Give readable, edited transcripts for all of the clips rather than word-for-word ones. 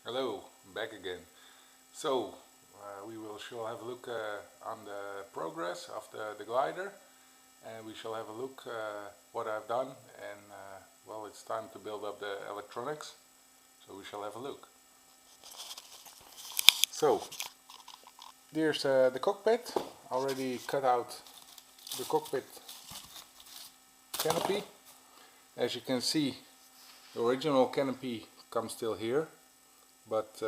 Hello, I'm back again. So, we shall have a look on the progress of the glider, and we shall have a look what I've done, and well, it's time to build up the electronics, so we shall have a look. So, there's the cockpit, already cut out the cockpit canopy. As you can see, the original canopy comes still here, but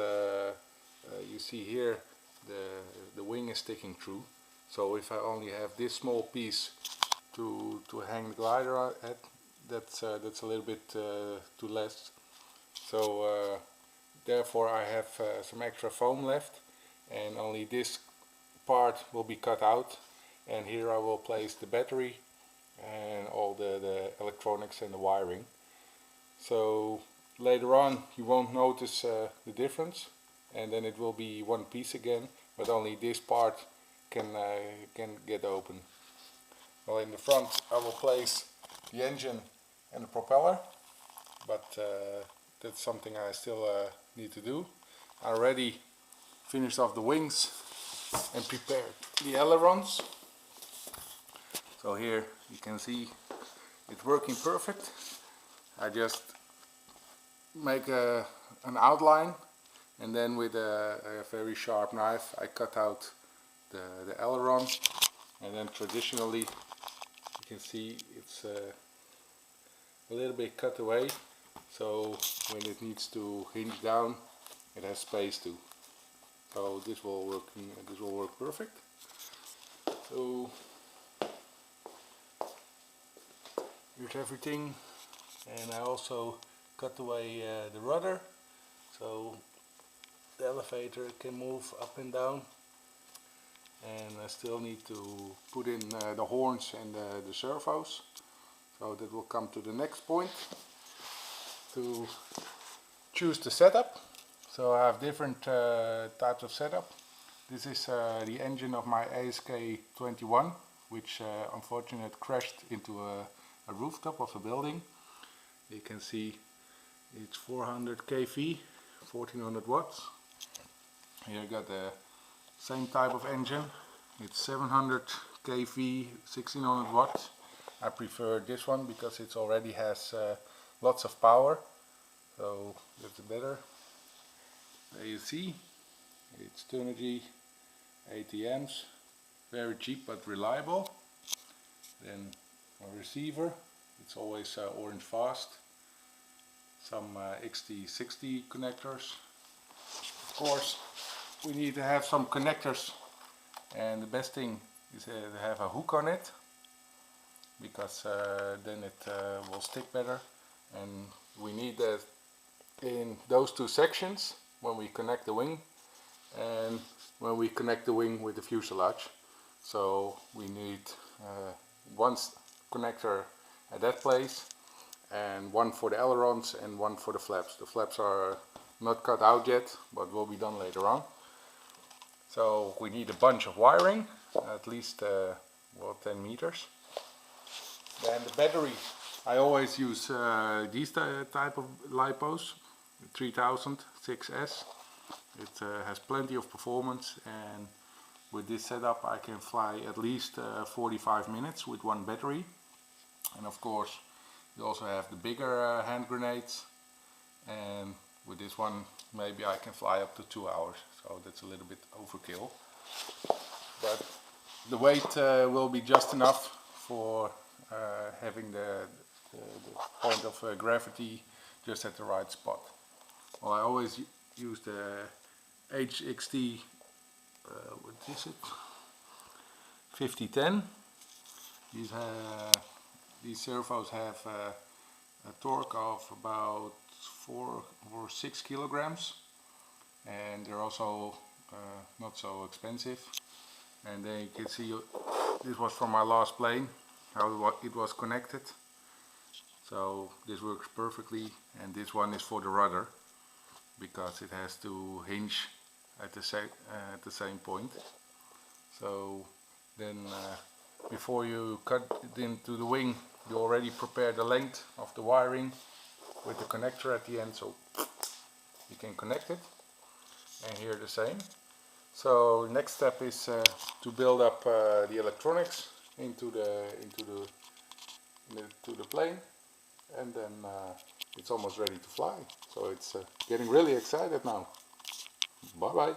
you see here the wing is sticking through. So if I only have this small piece to hang the glider at, that's a little bit too less. So therefore I have some extra foam left, and only this part will be cut out, and here I will place the battery and all the electronics and the wiring. So later on you won't notice the difference, and then it will be one piece again, but only this part can get open. Well, in the front I will place the engine and the propeller, but that's something I still need to do. I already finished off the wings and prepared the ailerons. So here you can see it's working perfect. I just make an outline, and then with a very sharp knife I cut out the aileron, and then traditionally you can see it's a little bit cut away, so when it needs to hinge down it has space to. So this will work perfect. So here's everything, and I also cut away the rudder, so the elevator can move up and down, and I still need to put in the horns and the servos, so that will come to the next point to choose the setup. So I have different types of setup. This is the engine of my ASW-20, which unfortunately crashed into a rooftop of a building. You can see it's 400 kV, 1400 watts. Here I got the same type of engine. It's 700 kV, 1600 watts. I prefer this one because it already has lots of power, so that's better. There you see, it's Turnigy 80 amps, very cheap but reliable. Then a receiver, it's always orange fast. Some XT60 connectors. Of course, we need to have some connectors, and the best thing is to have a hook on it, because then it will stick better. And we need that in those two sections when we connect the wing and when we connect the wing with the fuselage. So we need one connector at that place, and one for the ailerons and one for the flaps. The flaps are not cut out yet, but will be done later on. So we need a bunch of wiring, at least well, 10 meters. Then the battery, I always use these type of LiPos, 3000 6S. It has plenty of performance, and with this setup I can fly at least 45 minutes with one battery. And of course you also have the bigger hand grenades, and with this one maybe I can fly up to 2 hours, so that's a little bit overkill. But the weight will be just enough for having the point of gravity just at the right spot. Well, I always use the HXT, what is it? 5010. These servos have a torque of about 4 or 6 kilograms, and they're also not so expensive. And then you can see this was from my last plane, how it was connected. So this works perfectly, and this one is for the rudder because it has to hinge at the same point. So then before you cut it into the wing, you already prepare the length of the wiring with the connector at the end, so you can connect it, and here the same. So next step is to build up the electronics into the plane, and then it's almost ready to fly. So it's getting really excited now. Bye bye.